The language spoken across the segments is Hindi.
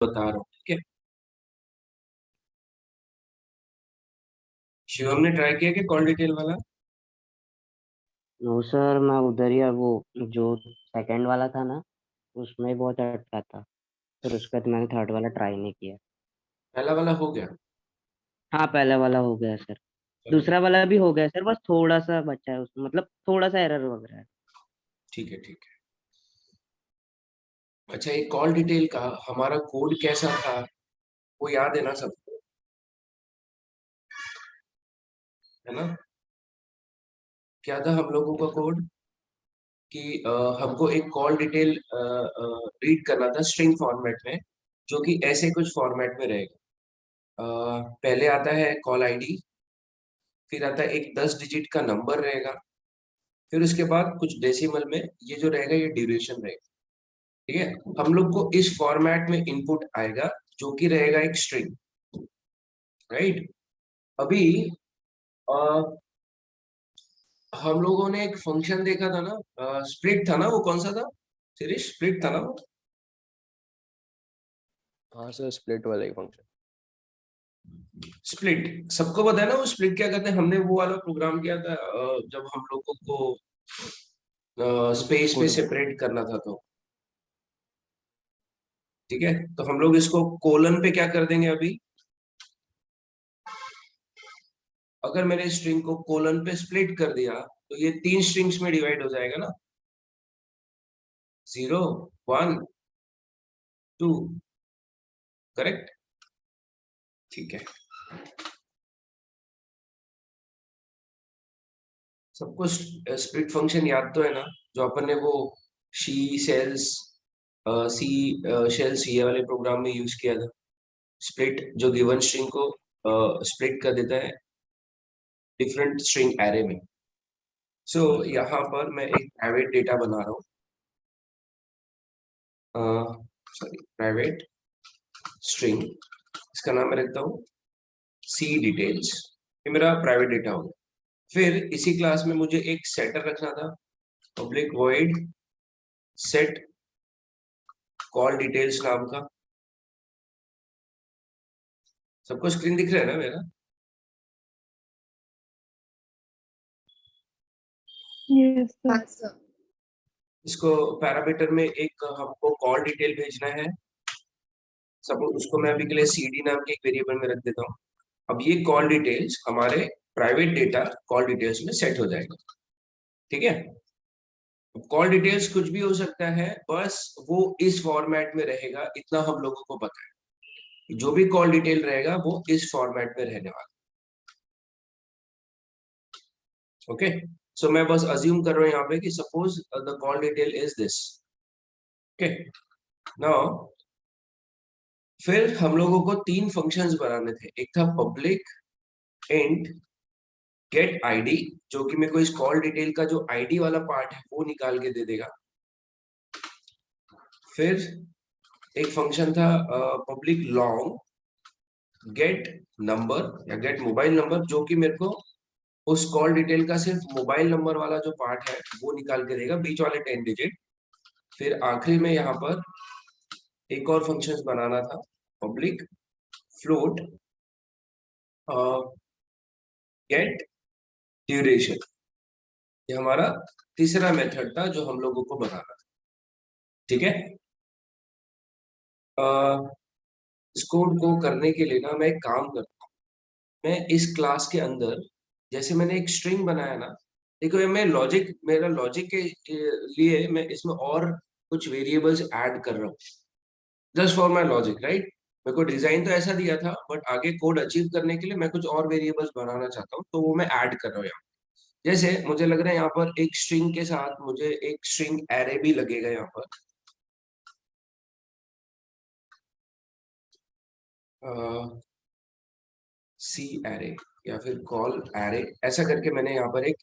बता रहा हूँ, ठीक है। शिवम ने ट्राई किया कि कॉल डिटेल वाला? नो सर, मैं उधर ही वो जो सेकंड वाला था ना, उसमें ही बहुत अटका था। फिर उसके बाद मैंने थर्ड वाला ट्राई नहीं किया। पहला वाला हो गया? हाँ, पहला वाला हो गया सर। चलो, दूसरा वाला भी हो गया सर, बस थोड़ा सा बचा है उसमें, मतलब थोड़ा सा एरर वगैरह है। ठीक है ठीक है। अच्छा, ये कॉल डिटेल का हमारा कोड कैसा था, वो याद है ना सबको? है ना? क्या था हम लोगों का कोड? कि हमको एक कॉल डिटेल रीड करना था स्ट्रिंग फॉर्मेट में, जो कि ऐसे कुछ फॉर्मेट में रहेगा। पहले आता है कॉल आईडी, फिर आता है एक 10 डिजिट का नंबर रहेगा, फिर उसके बाद कुछ डेसिमल में ये जो रहेगा ये ड्यूरेशन रहेगा। ठीक है, हम लोग को इस फॉर्मेट में इनपुट आएगा, जो कि रहेगा एक स्ट्रिंग, राइट। अभी अ, हम लोगों ने एक फंक्शन देखा था ना, स्प्लिट था ना, वो कौन सा था? सिरीश, स्प्लिट था ना वो? हाँ सर, स्प्लिट वाला ही फंक्शन। स्प्लिट सबको पता है ना, वो स्प्लिट क्या करते हैं? हमने वो वाला प्रोग्राम किया था जब हम लोगों को स्पेस पे कोड बता। सेपरेट करना था तो। ठीक है, तो हम लोग इसको कोलन पे क्या कर देंगे अभी? अगर मैंने स्ट्रिंग को कोलन पे स्प्लिट कर दिया, तो ये 3 स्ट्रिंग्स में डिवाइड हो जाएगा ना, 0 1 2। करेक्ट? ठीक है। सबको स्प्लिट फंक्शन याद तो है ना, जो अपन ने वो she sales C shall see वाले प्रोग्राम में यूज किया था। स्प्लिट जो गिवन स्ट्रिंग को स्प्लिट कर देता है डिफरेंट स्ट्रिंग एरे में। सो यहाँ पर मैं एक प्राइवेट डेटा बना रहा हूँ, सॉरी, प्राइवेट स्ट्रिंग, इसका नाम मैं रखता हूँ सी डिटेल्स। ये मेरा प्राइवेट डेटा हो गया। फिर इसी क्लास में मुझे एक सेटर रखना था, public void set call details नाम का। सबको स्क्रीन दिख रहा है ना मेरा? Yes, हाँ sir. सर। इसको पैरामीटर में एक हमको कॉल डिटेल भेजना है। सब उसको मैं अभी के लिए सीडी नाम के एक वेरिएबल में रख देता हूँ। अब ये कॉल डिटेल्स हमारे प्राइवेट डेटा कॉल डिटेल्स में सेट हो जाएगा। ठीक है, कॉल डिटेल्स कुछ भी हो सकता है, बस वो इस फॉर्मेट में रहेगा, इतना हम लोगों को पता है। जो भी कॉल डिटेल रहेगा वो इस फॉर्मेट में रहने वाला। ओके, सो मैं बस अज्यूम कर रहा हूं यहाँ पे कि suppose the call detail is this. Okay, now फिर हम लोगों को 3 फंक्शंस बनाने थे। एक था पब्लिक इंट गेट आईडी, जो कि मेरे को इस कॉल डिटेल का जो आईडी वाला पार्ट है वो निकाल के दे देगा। फिर एक फंक्शन था पब्लिक लॉन्ग गेट नंबर या गेट मोबाइल नंबर, जो कि मेरे को उस कॉल डिटेल का सिर्फ मोबाइल नंबर वाला जो पार्ट है वो निकाल के देगा, बीच वाले 10 डिजिट। फिर आखिरी में यहाँ पर एक और फंक्शन बनाना था, पब्लिक फ्लोट गेट ड्यूरेशन। ये हमारा तीसरा मेथड था जो हम लोगों को बनाना था। ठीक है, इस कोड को करने के लिए ना मैं एक काम करता हूँ। मैं इस क्लास के अंदर, जैसे मैंने एक स्ट्रिंग बनाया ना, देखो ये मैं लॉजिक, मेरा लॉजिक के लिए मैं इसमें और कुछ वेरिएबल्स ऐड कर रहा हूँ, just for my logic, right. मेरे को डिजाइन तो ऐसा दिया था, बट आगे कोड अचीव करने के लिए मैं कुछ और वेरिएबल्स बनाना चाहता हूँ, तो वो मैं ऐड कर रहा हूँ यहाँ। जैसे मुझे लग रहा है यहाँ पर एक स्ट्रिंग के साथ मुझे एक स्ट्रिंग एरे भी लगेगा यहाँ पर। सी एरे या फिर कॉल एरे, ऐसा करके मैंने यहाँ पर एक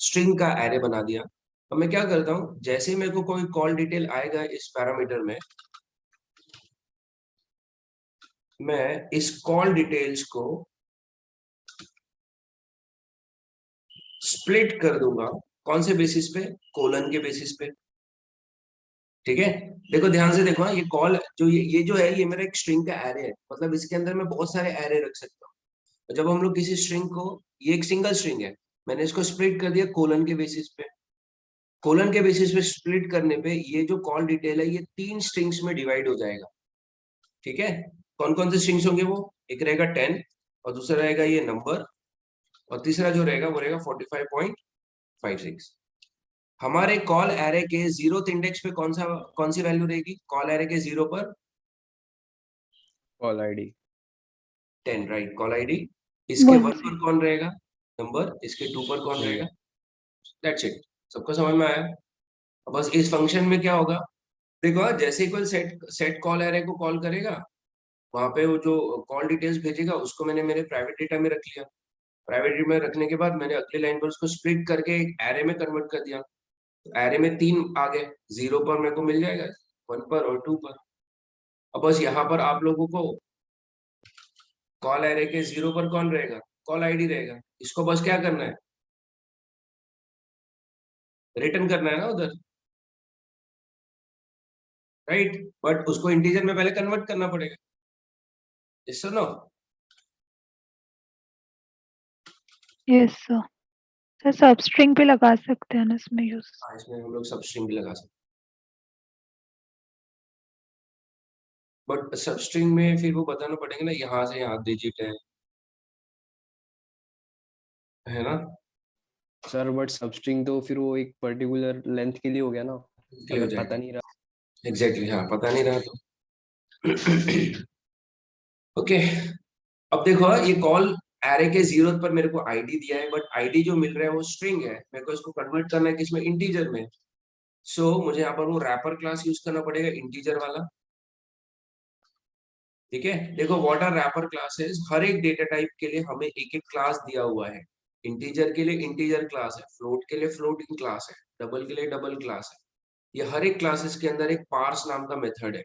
स्ट्रिंग का एरे बना दिया। अब मैं क्या करता हूँ, जैसे ही मेरे को कोई कॉल डिटेल आएगा इस पैरामीटर में, मैं इस कॉल डिटेल्स को स्प्लिट कर दूंगा। कौन से बेसिस पे? कोलन के बेसिस पे। ठीक है, देखो ध्यान से देखो, ये कॉल जो ये जो है ये मेरा एक स्ट्रिंग का एरे है, मतलब इसके अंदर मैं बहुत सारे एरे रख सकता हूँ। जब हम लोग किसी स्ट्रिंग को, ये एक सिंगल स्ट्रिंग है, मैंने इसको स्प्लिट कर दिया कोलन के बेसिस पे। कोलन के बेसिस पे स्प्लिट करने पे ये जो कॉल डिटेल है ये 3 स्ट्रिंग्स में डिवाइड हो जाएगा। ठीक है, कौन कौन से स्ट्रिंग्स होंगे वो, एक रहेगा 10, और दूसरा रहेगा ये नंबर, और तीसरा जो रहेगा वो रहेगा 45.56। हमारे कॉल एरे के 0th इंडेक्स पे कौन सी वैल्यू रहेगी, कॉल एरे के 0 पर call ID 10, right, call ID. इसके 1 1 पर कौन रहेगा, नंबर, इसके 2 पर कौन रहेगा, दैट्स इट। सबको समझ में आया। अब बस इस फंक्शन में क्या होगा, देखो जैसे ही कोई सेट सेट कॉल एरे को कॉल करेगा, वहां पे वो जो कॉल डिटेल्स भेजेगा उसको मैंने मेरे प्राइवेट डेटा में रख लिया। प्राइवेट डेटा में रखने के बाद मैंने अगले लाइन पर उसको स्प्लिट करके एक एरे में कन्वर्ट कर दिया। तो एरे में 3 आ गए, 0 पर मेरे को मिल जाएगा, 1 पर और 2 पर। अब बस यहाँ पर आप लोगों को कॉल एरे के 0 पर कौन रहेगा, कॉल आईडी रहेगा, इसको बस क्या करना है, रिटर्न करना है ना उधर, राइट। बट उसको इंटीजर में पहले कन्वर्ट करना पड़ेगा, yes sir no. Yes sir. Sir सब स्ट्रिंग पे लगा सकते हैं ना इसमें यूज। हाँ, इसमें हम लोग सब स्ट्रिंग भी लगा सकते हैं, बट सब स्ट्रिंग में फिर वो बताना पड़ेगा ना यहाँ से यहाँ डिजिट है ना। सर बट सबस्ट्रिंग तो फिर वो एक पर्टिकुलर लेंथ के लिए हो गया ना, हो अगर पता जाएगा, नहीं रहा। एग्जैक्टली हाँ, पता नहीं रहा तो ओके। अब देखो ये कॉल एरे के 0 पर मेरे को आईडी दिया है, बट आईडी जो मिल रहा है वो स्ट्रिंग है, मेरे को इसको कन्वर्ट करना है किसमें, इंटीजर में। सो मुझे यहाँ पर वो रैपर क्लास यूज करना पड़ेगा, इंटीजर वाला। ठीक है, देखो व्हाट आर रैपर क्लासेस, हर एक डेटा टाइप के लिए हमें एक एक क्लास दिया हुआ है। इंटीजर के लिए इंटीजर क्लास है, फ्लोट के लिए फ्लोटिंग क्लास है, डबल के लिए डबल क्लास है। ये हर एक क्लासेस के अंदर एक पार्स नाम का मेथड है,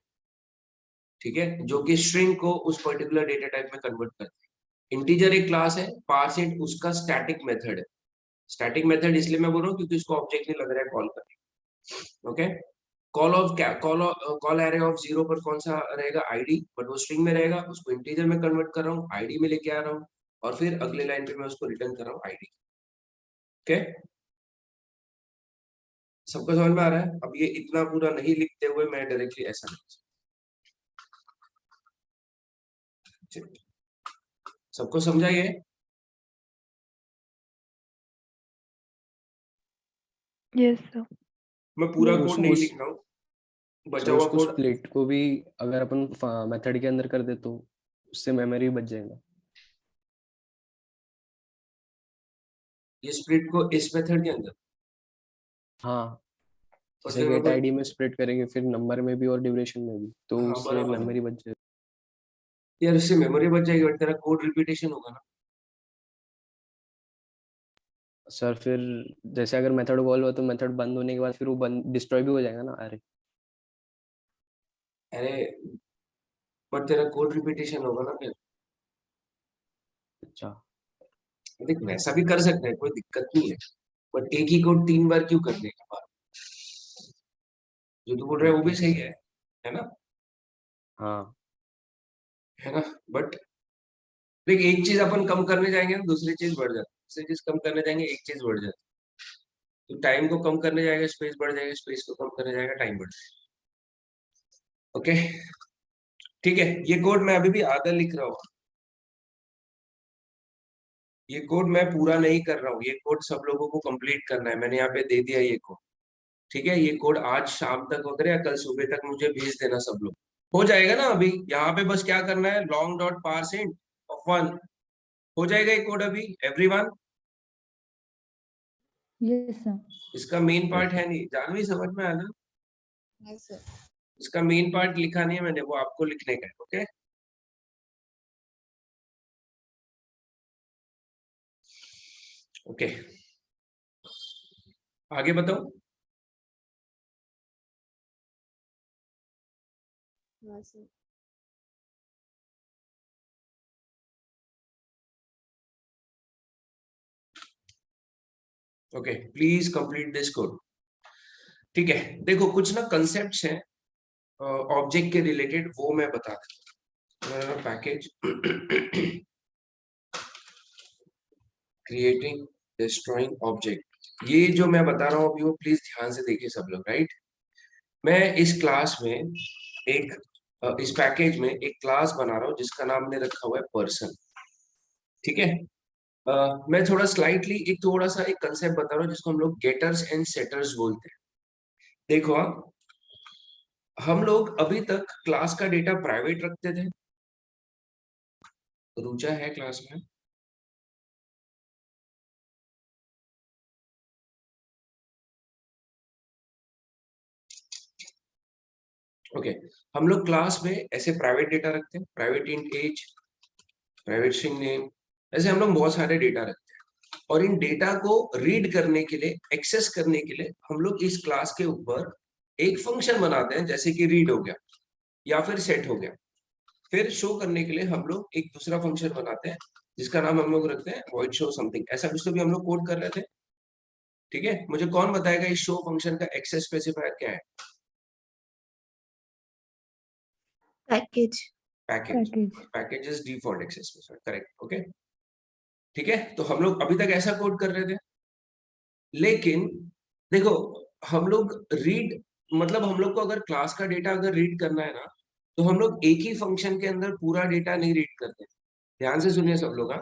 ठीक है, जो कि स्ट्रिंग को उस पर्टिकुलर डेटा टाइप में कन्वर्ट करता है। इंटीजर एक क्लास है, पार्सिंट उसका स्टैटिक मेथड है। स्टैटिक मेथड इसलिए मैं बोल रहा हूँ क्योंकि उसको ऑब्जेक्ट नहीं लग रहा है कॉल करने। ओके, कॉल ऑफ क्या, कॉल एरे ऑफ 0 पर कौन सा रहेगा, आईडी, बट वो स्ट्रिंग में रहेगा, उसको इंटीजर में कन्वर्ट कर रहा हूँ, आईडी में लेके आ रहा हूँ, और फिर अगले लाइन पे मैं उसको रिटर्न कर रहा हूँ आईडी। ओके, सबको समझ में आ रहा है। अब ये इतना पूरा नहीं लिखते हुए मैं डायरेक्टली ऐसा नहीं, सबको समझाइए। Yes sir. मैं पूरा कोड उसको नहीं लिख रहा हूँ, सर बचा हुआ उसको कोड। स्प्लिट को भी अगर अपन मेथड के अंदर कर दे तो उससे मेमोरी बच जाएगा। ये स्प्लिट को इस मेथड के अंदर, हाँ, और जैसे फिर मेरे गेट को, आईडी में स्प्लिट करेंगे फिर नंबर में भी और ड्यूरेशन में भी, तो हाँ उससे बराबर है मेमोरी बच जाएगी। यार, इससे मेमोरी बच जाएगी, बट तेरा कोड रिपीटेशन होगा ना। सर फिर जैसे अगर मेथड कॉल हुआ तो मेथड बंद होने के बाद फिर वो बंद डिस्ट्रॉय भी हो जाएगा ना, अरे। अरे बट तेरा कोड रिपीटेशन होगा ना फिर। अच्छा। देख वैसा भी कर सकते हैं, कोई दिक्कत नहीं है, बट एक ही कोड 3 बार क्यों करने का बात, जो तू बोल रहा है वो ठीक भी है सही सर। है ना, हाँ। है ना। बट देख एक चीज अपन कम करने जाएंगे ना दूसरी चीज बढ़ जाती है, दूसरी चीज कम करने जाएंगे एक चीज बढ़ जाती है। तो टाइम को कम करने जाएगा स्पेस बढ़ जाएगा, स्पेस को कम करने जाएगा टाइम बढ़ जाएगा। ओके, ठीक है, ये कोड मैं अभी भी आधा लिख रहा हूँ, ये कोड मैं पूरा नहीं कर रहा हूँ, ये कोड सब लोगों को कंप्लीट करना है, मैंने यहाँ पे दे दिया ये कोड। ठीक है, ये कोड आज शाम तक वगैरह या कल सुबह तक मुझे भेज देना सब लोग, हो जाएगा ना। अभी यहाँ पे बस क्या करना है, लॉन्ग डॉट पारसेंट ऑफ 1, हो जाएगा ये कोड अभी एवरीवन। Yes sir. इसका मेन पार्ट यस है नहीं, जानवी समझ में आया ना। Yes sir. इसका मेन पार्ट लिखा नहीं है मैंने, वो आपको लिखने का है। ओके, ओके, आगे बताओ। हाँ sir. Okay, please complete this code. ठीक है, देखो कुछ ना कंसेप्ट्स हैं ऑब्जेक्ट के रिलेटेड, वो मैं बता देता हूँ। पैकेज क्रिएटिंग डिस्ट्रॉइंग ऑब्जेक्ट, ये जो मैं बता रहा हूँ अभी वो प्लीज ध्यान से देखिए सब लोग, राइट। मैं इस क्लास में एक इस पैकेज में एक क्लास बना रहा हूँ जिसका नाम मैंने रखा हुआ है पर्सन, ठीक है। मैं थोड़ा स्लाइटली एक थोड़ा सा एक कंसेप्ट बता रहा हूँ जिसको हम लोग गेटर्स एंड सेटर्स बोलते हैं। देखो हम लोग अभी तक क्लास का डेटा प्राइवेट रखते थे, रुचा है क्लास में? ओके हम लोग क्लास में ऐसे प्राइवेट डेटा रखते हैं, private int age, private string name, ऐसे हम लोग बहुत सारे डेटा रखते हैं। और इन डेटा को रीड करने के लिए, एक्सेस करने के लिए हम लोग इस क्लास के ऊपर एक फंक्शन बनाते हैं, जैसे कि रीड हो गया या फिर सेट हो गया। फिर शो करने के लिए हम लोग एक दूसरा फंक्शन बनाते हैं जिसका नाम हम लोग रखते हैं वॉइड शो समथिंग, ऐसा कुछ तो भी हम लोग कोड कर रहे थे, ठीक है। मुझे कौन बताएगा इस शो फंक्शन का एक्सेस स्पेसिफायर क्या है? Package package, package is default access specifier, correct, okay ठीक है। तो हम लोग अभी तक ऐसा कोड कर रहे थे, लेकिन देखो हम लोग रीड, मतलब हम लोग को अगर क्लास का डेटा अगर रीड करना है ना, तो हम लोग एक ही फंक्शन के अंदर पूरा डेटा नहीं रीड करते। ध्यान से सुनिए सब लोग,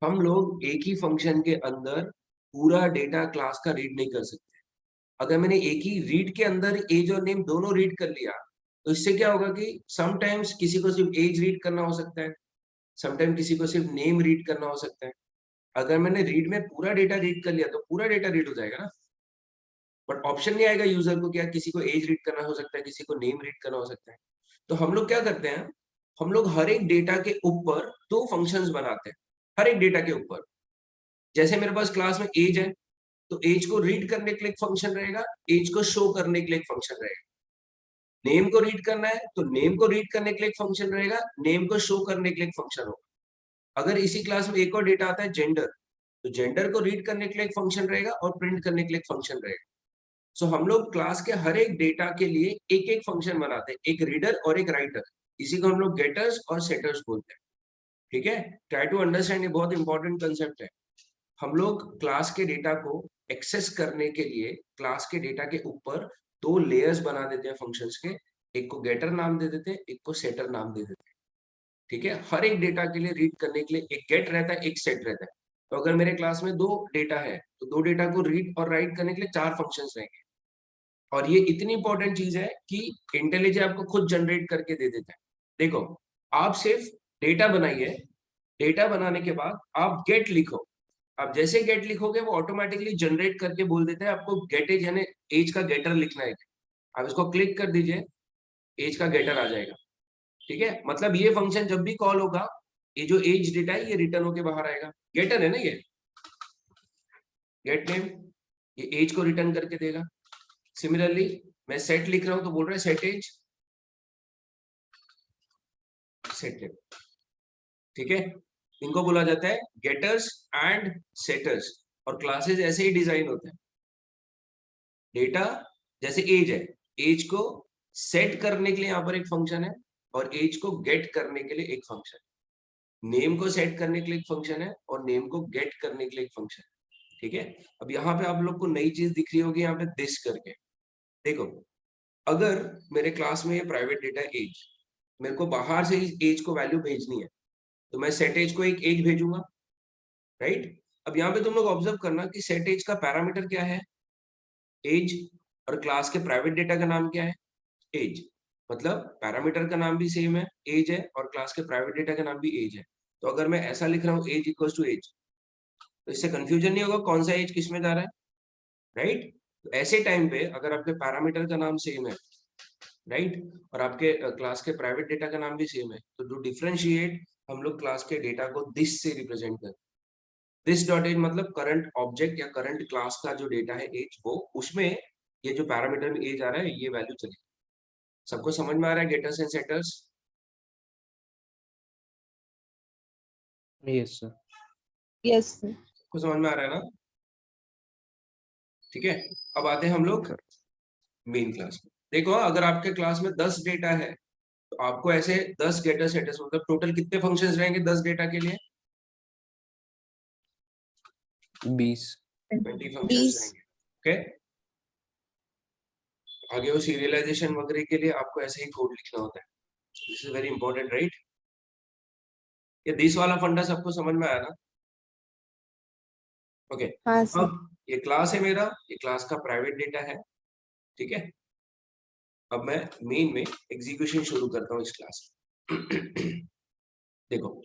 हम लोग एक ही फंक्शन के अंदर पूरा डेटा क्लास का रीड नहीं कर सकते। अगर मैंने एक ही रीड के अंदर एज और नेम दोनों रीड कर लिया, तो इससे क्या होगा कि समटाइम्स किसी को सिर्फ एज रीड करना हो सकता है, समटाइम किसी को सिर्फ नेम रीड करना हो सकता है। अगर मैंने रीड में पूरा डेटा रीड कर लिया तो पूरा डेटा रीड हो जाएगा ना, बट ऑप्शन नहीं आएगा यूजर को, क्या किसी को एज रीड करना हो सकता है, किसी को नेम रीड करना हो सकता है। तो हम लोग क्या करते हैं, हम लोग हर एक डेटा के ऊपर दो फंक्शंस बनाते हैं, हर एक डेटा के ऊपर। जैसे मेरे पास क्लास में एज है, तो एज को रीड करने के लिए एक फंक्शन रहेगा, एज को शो करने के लिए एक फंक्शन रहेगा। नेम को रीड करना है तो नेम को रीड करने के लिए एक फंक्शन रहेगा, नेम को शो करने के लिए एक फंक्शन होगा। अगर इसी क्लास में एक और डेटा आता है जेंडर, तो जेंडर को रीड करने के लिए एक फंक्शन रहेगा और प्रिंट करने के लिए एक फंक्शन रहेगा। सो हम लोग क्लास के हर एक डेटा के लिए एक एक फंक्शन बनाते हैं, एक रीडर और एक राइटर। इसी को हम लोग गेटर्स और सेटर्स बोलते हैं, ठीक है। ट्राई टू अंडरस्टैंड, ये बहुत इंपॉर्टेंट कंसेप्ट है। हम लोग क्लास के डेटा को एक्सेस करने के लिए क्लास के डेटा के ऊपर दो लेयर्स बना देते हैं फंक्शंस के, एक को गेटर नाम दे देते हैं, एक को सेटर नाम दे देते हैं, ठीक है। हर एक डेटा के लिए रीड करने के लिए एक गेट रहता है, एक सेट रहता है। तो अगर मेरे क्लास में दो डेटा है, तो दो डेटा को रीड और राइट करने के लिए चार फंक्शंस रहेंगे। और ये इतनी इंपॉर्टेंट चीज है कि इंटेलिजेंस आपको खुद जनरेट करके दे देता है। देखो आप सिर्फ डेटा बनाइए, डेटा बनाने के बाद आप गेट लिखो, आप जैसे गेट लिखोगे वो ऑटोमेटिकली जनरेट करके बोल देता है आपको गेट एज यानी एज का गेटर लिखना है। आप इसको क्लिक कर दीजिए, एज का गेटर आ जाएगा, ठीक है। मतलब ये फंक्शन जब भी कॉल होगा, ये जो एज डेटा है ये रिटर्न होके बाहर आएगा। गेटर है ना ये, गेट नेम, ये एज को रिटर्न करके देगा। सिमिलरली मैं सेट लिख रहा हूं तो बोल रहा है सेट एज, सेट नेम, ठीक है। इनको बोला जाता है गेटर्स एंड सेटर्स। और क्लासेस ऐसे ही डिजाइन होते हैं। डेटा जैसे एज है, एज को सेट करने के लिए यहाँ पर एक फंक्शन है, और एज को गेट करने के लिए एक फंक्शन। नेम को सेट करने के लिए एक फंक्शन है और नेम को गेट करने के लिए एक फंक्शन, ठीक है। अब यहाँ पे आप लोग को नई चीज दिख रही होगी यहाँ पे दिस करके। देखो अगर मेरे क्लास में ये प्राइवेट डेटा एज, मेरे को बाहर से इस एज को वैल्यू भेजनी है, तो मैं सेट एज को एक एज भेजूंगा, राइट। अब यहाँ पे तुम लोग ऑब्जर्व करना कि सेट एज का पैरामीटर क्या है, एज, और क्लास के प्राइवेट डेटा का नाम क्या है, एज। मतलब पैरामीटर का नाम भी सेम है, एज है, और क्लास के प्राइवेट डेटा का नाम भी एज है। तो अगर मैं ऐसा लिख रहा हूँ एज इक्वल टू एज, तो इससे कंफ्यूजन नहीं होगा कौन सा एज किस में जा रहा है, राइट। तो ऐसे टाइम पे अगर आपके पैरामीटर का नाम सेम है, राइट, और आपके क्लास के प्राइवेट डेटा का नाम भी सेम है, तो डू डिफरेंशिएट, हम लोग क्लास के डेटा को दिस से रिप्रेजेंट करते हैं। दिस डॉट एज मतलब करंट ऑब्जेक्ट या करंट क्लास का जो डेटा है एज, वो उसमें ये जो पैरामीटर में एज आ रहा है ये वैल्यू चलेगी। सबको समझ में आ रहा है getters and setters? Yes sir. Yes sir. सबको समझ में आ रहा है ना, ठीक है। अब आते हैं हम लोग मेन क्लास में। देखो अगर आपके क्लास में 10 डेटा है तो आपको ऐसे 10 गेटर सेटर्स, मतलब टोटल कितने फंक्शंस रहेंगे 10 डेटा के लिए? 20 20 फंक्शंस 20 रहेंगे। ओके, आगे वो सीरियलाइजेशन वगैरह के लिए आपको ऐसे ही कोड लिखना होता है। This is very important, right? ये 20 वाला फंडा सबको समझ में आया ना? ओके, हाँ सर। अब ये क्लास है मेरा, ये क्लास का प्राइवेट डेटा है, ठीक है। अब मैं मेन में एग्जीक्यूशन शुरू करता हूँ इस क्लास का। देखो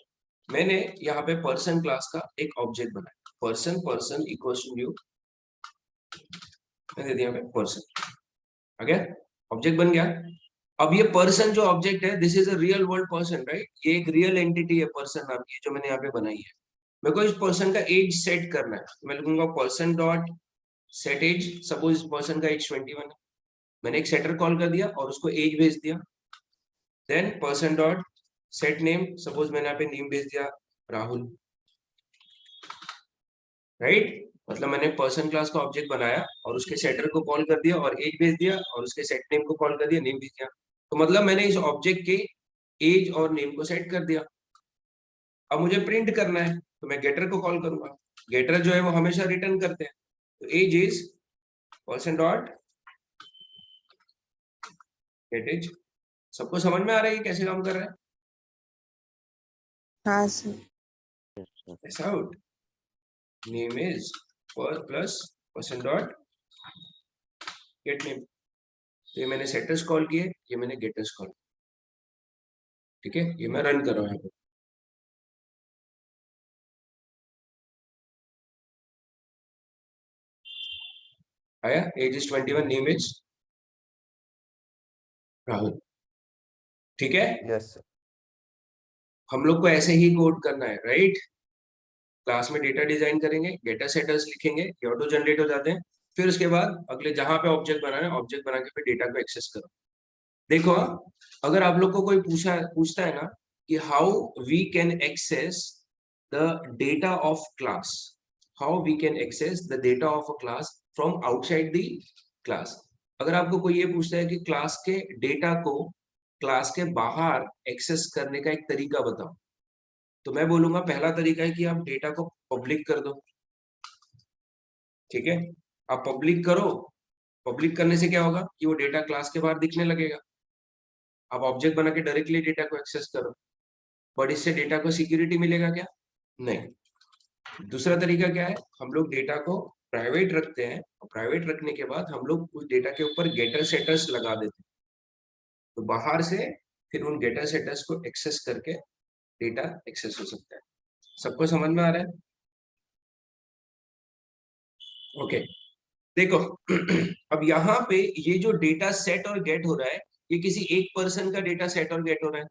मैंने यहाँ पे पर्सन क्लास का एक ऑब्जेक्ट बनाया, पर्सन इक्वल्स टू न्यू, मैंने दिया पर्सन, आ गया, ऑब्जेक्ट बन गया। अब ये पर्सन जो ऑब्जेक्ट है, this is a real world person, right? ये एक रियल एंटिटी है पर्सन नाम की, जो मैंने यहाँ पे बनाई है। मेरे को इस पर्सन का एज सेट करना है, मैं लिखूंगा person dot set age. Suppose इस पर्सन का एज 21 है, मैंने एक सेटर कॉल कर दिया और उसको एज भेज दिया। Then person dot set name, suppose मैंने यहाँ पे नेम भेज दिया राहुल, राइट? मतलब मैंने पर्सन क्लास का ऑब्जेक्ट बनाया और उसके सेटर को कॉल कर दिया और एज भेज दिया, और उसके सेट नेम को कॉल कर दिया, नेम भेज दिया। तो मतलब मैंने इस ऑब्जेक्ट के एज और नेम को सेट कर दिया। अब मुझे प्रिंट करना है तो मैं गेटर को कॉल करूंगा। गेटर जो है वो हमेशा रिटर्न करते हैं, तो age is person dot get age. सबको समझ में आ रहा है कि कैसे काम कर रहा है? हाँ सर। ऐसा out name is plus person dot gate name. तो ये मैंने सेटर्स कॉल किए, ये मैंने गेटर्स कॉल, ठीक है। ये मैं रन कर रहा हूँ यहाँ पे। आया age is 21, name is Rahul, ठीक है। Yes sir. हम लोग को ऐसे ही कोड करना है, राइट? क्लास में डेटा डिजाइन करेंगे, डेटा सेटर्स लिखेंगे, ये ऑटो जनरेट हो जाते हैं। फिर उसके बाद अगले जहां पे ऑब्जेक्ट बनाना है, ऑब्जेक्ट बना के फिर डेटा को एक्सेस करो। देखो अगर आप लोग को कोई पूछता है ना कि how we can access the data of class, how we can access the data of a class from outside the class, अगर आपको कोई ये पूछता है कि क्लास के डेटा को क्लास के बाहर एक्सेस करने का एक तरीका बताओ, तो मैं बोलूंगा पहला तरीका है कि आप डेटा को पब्लिक कर दो, ठीक है। आप पब्लिक करो, पब्लिक करने से क्या होगा कि वो डेटा क्लास के बाहर दिखने लगेगा। आप ऑब्जेक्ट बना के डायरेक्टली डेटा को एक्सेस करो, बट इससे डेटा को सिक्योरिटी मिलेगा क्या? नहीं। दूसरा तरीका क्या है, हम लोग डेटा को प्राइवेट रखते हैं, और प्राइवेट रखने के बाद हम लोग उस डेटा के ऊपर गेटर सेटर्स लगा देते हैं, तो बाहर से फिर उन गेटर सेटर्स को एक्सेस करके डेटा एक्सेस हो सकता है। सबको समझ में आ रहा है? ओके, देखो अब यहाँ पे ये जो डेटा सेट और गेट हो रहा है, ये किसी एक पर्सन का डेटा सेट और गेट हो रहा है।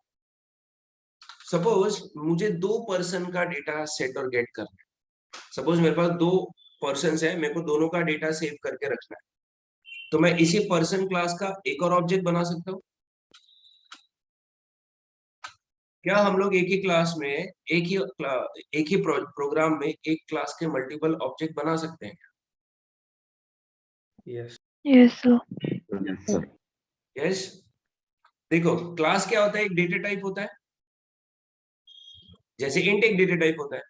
सपोज मुझे 2 पर्सन का डेटा सेट और गेट करना है। सपोज मेरे पास 2 पर्सन है, मेरे को दोनों का डेटा सेव करके रखना है, तो मैं इसी पर्सन क्लास का एक और ऑब्जेक्ट बना सकता हूँ। क्या हम लोग एक ही क्लास में एक ही प्रोग्राम में एक क्लास के मल्टीपल ऑब्जेक्ट बना सकते हैं? Yes Yes, sir. यस। देखो क्लास क्या होता है, एक डेटा टाइप होता है, जैसे इंट एक डेटा टाइप होता है।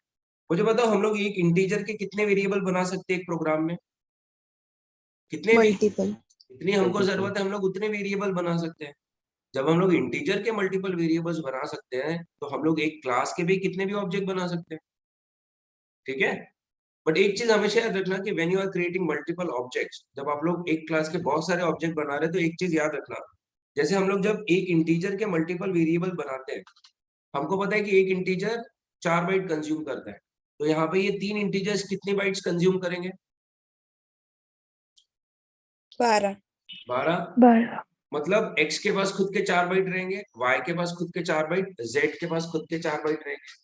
मुझे बताओ हम लोग एक इंटीजर के कितने वेरिएबल बना सकते हैं एक प्रोग्राम में? कितने भी? मल्टीपल। जितनी हमको जरूरत है हम लोग उतने वेरिएबल बना सकते हैं। जब हम लोग इंटीजर के मल्टीपल वेरिएबल्स बना सकते हैं, तो हम लोग एक क्लास के भी कितने भी ऑब्जेक्ट बना सकते हैं, ठीक है। बट एक चीज हमेशा याद रखना कि when you are creating multiple objects, जब आप लोग एक क्लास के बहुत सारे ऑब्जेक्ट बना रहे हैं, तो एक चीज याद रखना, जैसे हम लोग जब एक इंटीजर के मल्टीपल वेरिएबल बनाते हैं, हमको पता है कि एक इंटीजर 4 बाइट कंज्यूम करता है, तो यहाँ पे ये 3 इंटीजर्स कितनी बाइट्स कंज्यूम करेंगे? 12। 12। 12. मतलब x के पास खुद के 4 बाइट रहेंगे, y के पास खुद के 4 बाइट, z के पास खुद के 4 बाइट रहेंगे,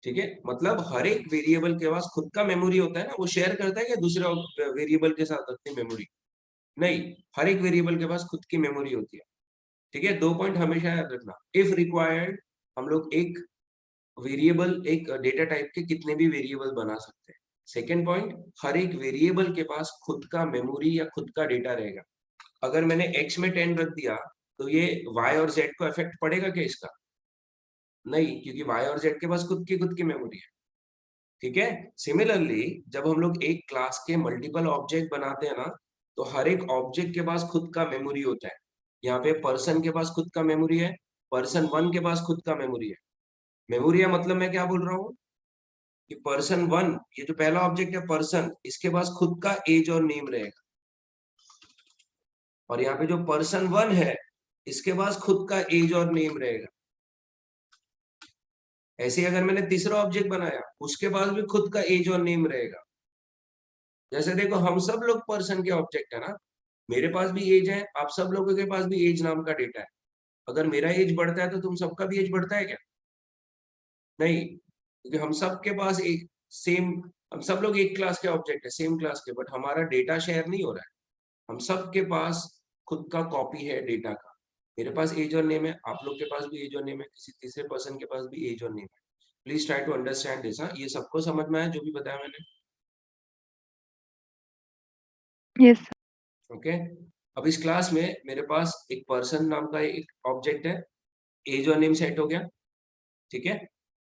ठीक है। मतलब हर एक वेरिएबल के पास खुद का मेमोरी होता है ना, वो शेयर करता है या दूसरे वेरिएबल के साथ अपनी मेमोरी? नहीं, हर एक वेरिएबल के पास खुद की मेमोरी होती है, ठीक है। 2 पॉइंट हमेशा याद रखना, इफ रिक्वायर्ड हम लोग एक वेरिएबल, एक डेटा टाइप के कितने भी वेरिएबल बना सकते हैं। सेकेंड पॉइंट, हर एक वेरिएबल के पास खुद का मेमोरी या खुद का डेटा रहेगा, अगर मैंने x में 10 रख दिया तो ये y और z को इफेक्ट पड़ेगा क्या इसका? नहीं, क्योंकि y और z के पास खुद की मेमोरी है। ठीक है। सिमिलरली जब हम लोग एक क्लास के मल्टीपल ऑब्जेक्ट बनाते हैं ना, तो हर एक ऑब्जेक्ट के पास खुद का मेमोरी होता है। यहाँ पे पर्सन के पास खुद का मेमोरी है, पर्सन 1 के पास खुद का मेमोरी है। मेमोरी है मतलब मैं क्या बोल रहा हूँ कि पर्सन 1, ये जो पहला ऑब्जेक्ट है पर्सन, इसके पास खुद का एज और नेम रहेगा। और यहाँ पे जो पर्सन 1 है, इसके पास खुद का एज और नेम रहेगा। ऐसे ही अगर मैंने तीसरा ऑब्जेक्ट बनाया, उसके पास भी खुद का एज और नेम रहेगा। जैसे देखो, हम सब लोग पर्सन के ऑब्जेक्ट है ना, मेरे पास भी एज है, आप सब लोगों के पास भी एज नाम का डेटा है। अगर मेरा एज बढ़ता है तो तुम सबका भी एज बढ़ता है क्या? नहीं, क्योंकि हम सब के पास एक सेम, हम सब लोग एक क्लास के ऑब्जेक्ट है, सेम क्लास के, बट हमारा डेटा शेयर नहीं हो रहा है। हम सब के पास खुद का कॉपी है डेटा का। मेरे पास एज और नेम है, आप लोग के पास भी एज और नेम है, किसी तीसरे पर्सन के पास भी एज और नेम है। Please try to understand this. ये सबको समझ में आया जो भी बताया मैंने? Yes sir. ओके। अब इस क्लास में मेरे पास एक पर्सन नाम का एक ऑब्जेक्ट है, एज और नेम सेट हो गया। ठीक है।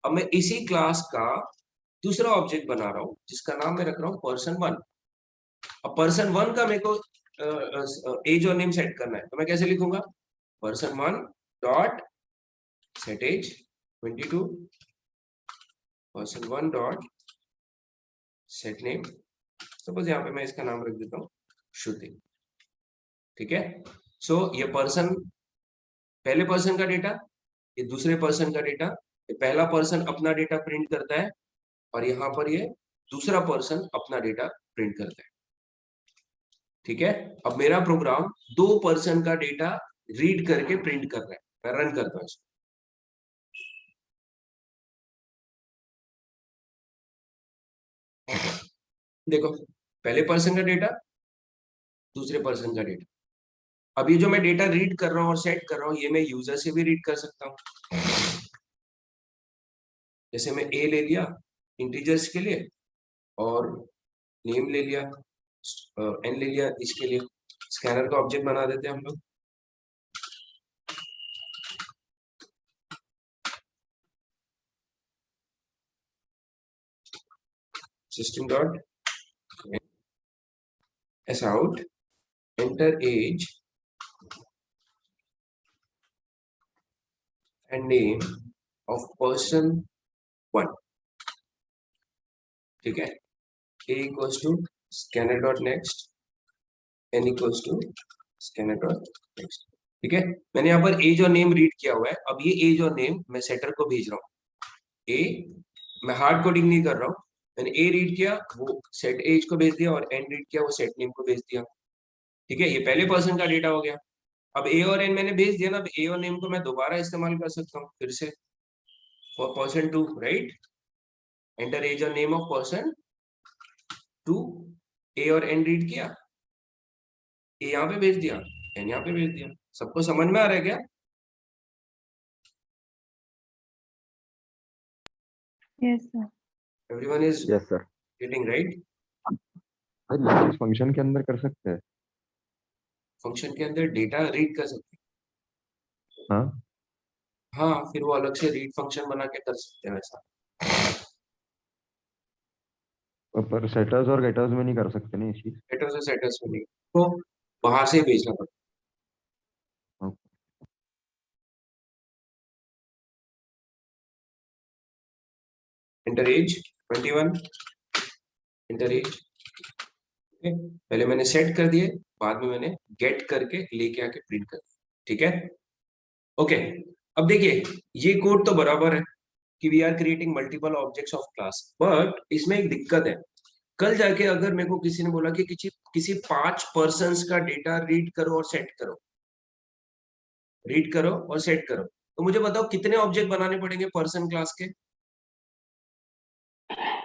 अब मैं इसी क्लास का दूसरा ऑब्जेक्ट बना रहा हूं, जिसका नाम मैं रख रहा हूं पर्सन 1। अब पर्सन 1 का मेरे को एज और नेम सेट करना है, तो मैं कैसे लिखूंगा? Person 1 dot set age 22, person 1 dot set name. Suppose यहाँ पे मैं इसका नाम रख देता हूँ श्रुति। ठीक है। सो ये पर्सन, पहले पर्सन का डेटा, ये दूसरे पर्सन का डेटा। ये पहला पर्सन अपना डेटा प्रिंट करता है, और यहाँ पर ये दूसरा पर्सन अपना डेटा प्रिंट करता है। ठीक है। अब मेरा प्रोग्राम दो पर्सन का डेटा रीड करके प्रिंट कर रहा है। मैं रन करता हूँ इसको। देखो, पहले पर्सन का डेटा, दूसरे पर्सन का डेटा। अब ये जो मैं डेटा रीड कर रहा हूँ और सेट कर रहा हूँ, ये मैं यूजर से भी रीड कर सकता हूँ। जैसे मैं ए ले लिया इंटीजर्स के लिए, और नेम ले लिया, एन ले लिया इसके लिए। स्कैनर का ऑब्जेक्ट बना देते हैं हम लोग। System dot s out enter age and name of person 1। ठीक है। A equals to scanner dot next, n equals to scanner dot next. ठीक है। मैंने यहाँ पर एज और नेम रीड किया हुआ है। अब ये एज और नेम मैं सेटर को भेज रहा हूँ। ए, मैं हार्ड कोडिंग नहीं कर रहा हूँ। मैंने ए रीड किया, वो सेट एज को भेज दिया, और एन रीड किया, वो सेट नेम को भेज दिया। ठीक है। ये पहले पर्सन का डेटा हो गया। अब ए और एन मैंने भेज दिया ना, अब ए और नेम को मैं दोबारा इस्तेमाल कर सकता हूँ फिर से, for person 2, right? Enter age और नेम ऑफ पर्सन 2। ए और एन रीड किया, ए यहाँ पे भेज दिया, एन यहाँ पे भेज दिया। सबको समझ में आ रहा है क्या? Yes sir. Everyone is yes sir. Getting right? लेकिन फंक्शन के अंदर कर सकते हैं। फंक्शन के अंदर डेटा रीड कर सकते हाँ, हैं। हाँ, फिर वो अलग से रीड फंक्शन बना के कर सकते हैं वैसा। पर सेटर्स और गेटर्स में नहीं कर सकते नहीं इसी। सेटर्स और सेटर्स में नहीं, तो बाहर से ही भेजना पड़ता। हाँ। Enter age 21, enter age. पहले मैंने सेट कर दिए, बाद में मैंने गेट करके लेके आके प्रिंट कर दिया। ठीक है। ओके। अब देखिए, ये कोड तो बराबर है कि we are creating multiple objects of class, but इसमें एक दिक्कत है। कल जाके अगर मेरे को किसी ने बोला कि किसी 5 पर्सन्स का डेटा रीड करो और सेट करो, रीड करो और सेट करो, तो मुझे बताओ कितने ऑब्जेक्ट बनाने पड़ेंगे पर्सन क्लास के?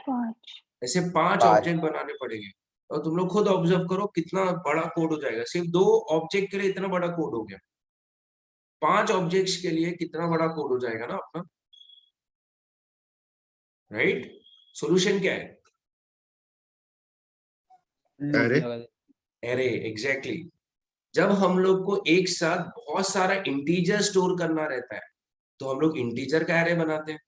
5। ऐसे 5 ऑब्जेक्ट बनाने पड़ेंगे। और तुम लोग खुद ऑब्जर्व करो कितना बड़ा कोड हो जाएगा। सिर्फ 2 ऑब्जेक्ट के लिए इतना बड़ा कोड हो गया, 5 ऑब्जेक्ट्स के लिए कितना बड़ा कोड हो जाएगा ना अपना, राइट? सॉल्यूशन क्या है? लूप अरे लगा दे। Array, exactly. जब हम लोग को एक साथ बहुत सारा इंटीजर स्टोर करना रहता है तो हम लोग इंटीजर का एरे बनाते हैं।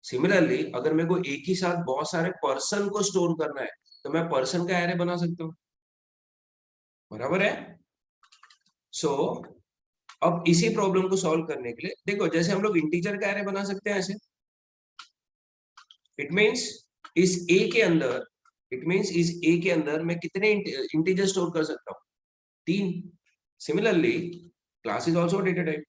सिमिलरली अगर मेरे को एक ही साथ बहुत सारे पर्सन को स्टोर करना है तो मैं पर्सन का एरे बना सकता हूँ, बराबर है। सो अब इसी प्रॉब्लम को सॉल्व करने के लिए देखो, जैसे हम लोग इंटीजर का एरे बना सकते हैं ऐसे, इट मींस इस ए के अंदर मैं कितने इंटीजर स्टोर कर सकता हूँ? 3। Similarly class is also data type,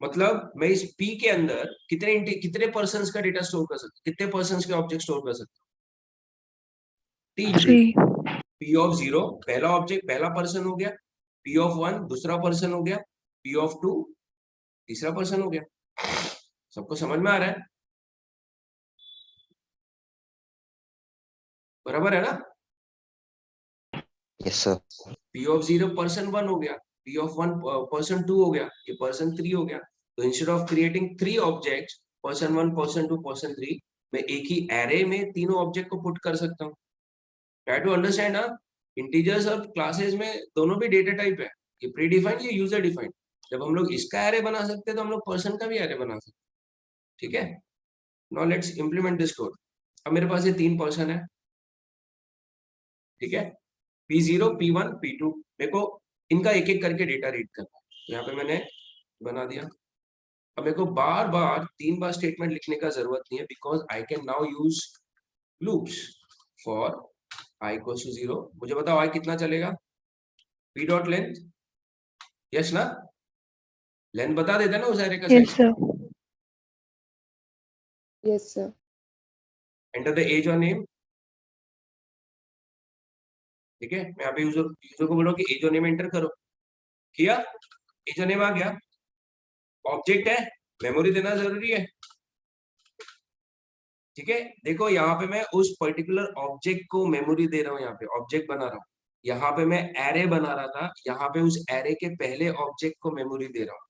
मतलब मैं इस P के अंदर कितने पर्सन्स का डेटा स्टोर कर सकता हूँ, कितने पर्सन्स के ऑब्जेक्ट स्टोर कर सकता हूँ? 3। 3 P of 0 पहला ऑब्जेक्ट, पहला पर्सन हो गया, P of 1 दूसरा पर्सन हो गया, P of 2 तीसरा पर्सन हो गया। सबको समझ में आ रहा है? बराबर है ना? Yes sir. P of 0 person 1 हो गया, P of 1 पर्सन 2 हो गया, ये पर्सन 3 हो गया। तो instead of creating 3 objects, person 1 person 2 person 3, मैं एक ही एरे में तीनों ऑब्जेक्ट को पुट कर सकता हूँ। ट्राई टू अंडरस्टैंड ना, इंटीजर्स और क्लासेस में दोनों भी डेटा टाइप है, ये प्री डिफाइंड, ये यूजर डिफाइंड। जब हम लोग इसका एरे बना सकते हैं तो हम लोग पर्सन का भी एरे बना सकते हैं, ठीक है। Now let's implement this code. अब मेरे पास ये 3 पर्सन है, ठीक है, P0 P1 P2, मेरे को इनका एक एक करके डेटा रीड करना है। तो यहाँ पे मैंने बना दिया। अब मेरे को बार बार 3 बार स्टेटमेंट लिखने का जरूरत नहीं है, because I can now use loops for i equals to 0। मुझे बताओ i कितना चलेगा? p डॉट लेंथ, यस ना? लेंथ बता देता है ना उस एरे का yes size. Sir. Yes, sir. Enter the age और नेम, ठीक है। मैं यहाँ पे यूजर को बोल रहा हूँ कि एज और नेम एंटर करो, किया, एज और नेम आ गया। ऑब्जेक्ट है, मेमोरी देना जरूरी है, ठीक है। देखो यहाँ पे मैं उस पर्टिकुलर ऑब्जेक्ट को मेमोरी दे रहा हूँ, यहाँ पे ऑब्जेक्ट बना रहा हूँ, यहाँ पे मैं एरे बना रहा था, यहाँ पे उस एरे के पहले ऑब्जेक्ट को मेमोरी दे रहा हूँ,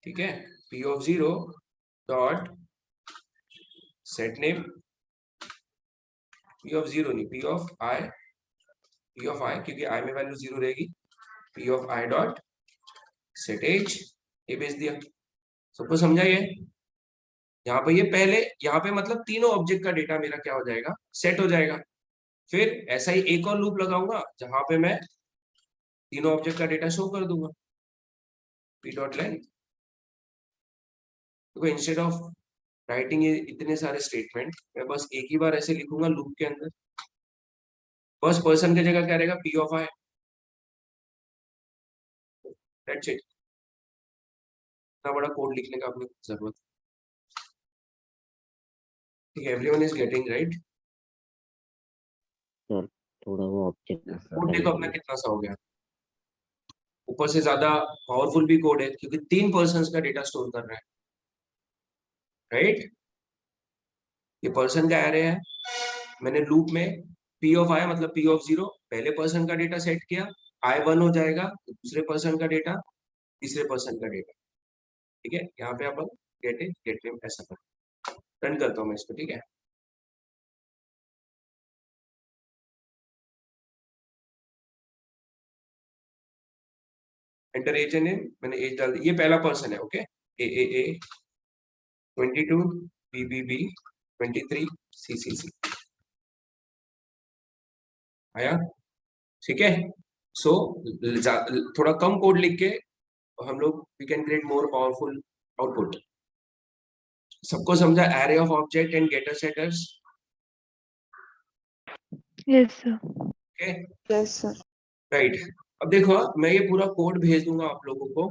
ठीक है। P of 0 dot set name, P of 0 नहीं, P of I, क्योंकि I में वैल्यू 0 रहेगी, P of I dot set age, ये भेज दिया। सबको समझा ये? यहाँ पे ये पहले, यहाँ पे मतलब तीनों ऑब्जेक्ट का डेटा मेरा क्या हो जाएगा? सेट हो जाएगा। फिर ऐसा ही एक और लूप लगाऊंगा जहां पे मैं तीनों ऑब्जेक्ट का डेटा शो कर दूंगा, p डॉट लेंथ। देखो इंस्टेड ऑफ राइटिंग ये इतने सारे स्टेटमेंट, मैं बस एक ही बार ऐसे लिखूंगा लूप के अंदर। बस पर्सन की जगह क्या रहेगा? P of I, that's it. इतना बड़ा कोड लिखने का अपने जरूरत, ठीक है। Everyone is getting right? Sir थोड़ा वो ऑब्जेक्ट कोड देखो अपना कितना सा हो गया। ऊपर से ज्यादा पावरफुल भी कोड है क्योंकि 3 पर्सन का डेटा स्टोर कर रहा है, राइट। ये पर्सन का एरे है, मैंने लूप में P of I मतलब P of 0 पहले पर्सन का डेटा सेट किया, I1 हो जाएगा तो दूसरे पर्सन का डेटा, तीसरे पर्सन का डेटा, ठीक है। यहाँ पे अपन गेट इट गेट नेम ऐसा कर रन करता हूँ मैं इसको, ठीक है। एंटर एज एंड नेम, मैंने एज डाल दी, ये पहला पर्सन है, ओके। ए 22 BBB 23 CCC आया, ठीक है। सो थोड़ा कम कोड लिख के हम लोग we can create more powerful output. सबको समझा array of object and getter setters? Yes sir. Okay, Yes, sir. Right. अब देखो मैं ये पूरा कोड भेज दूंगा आप लोगों को,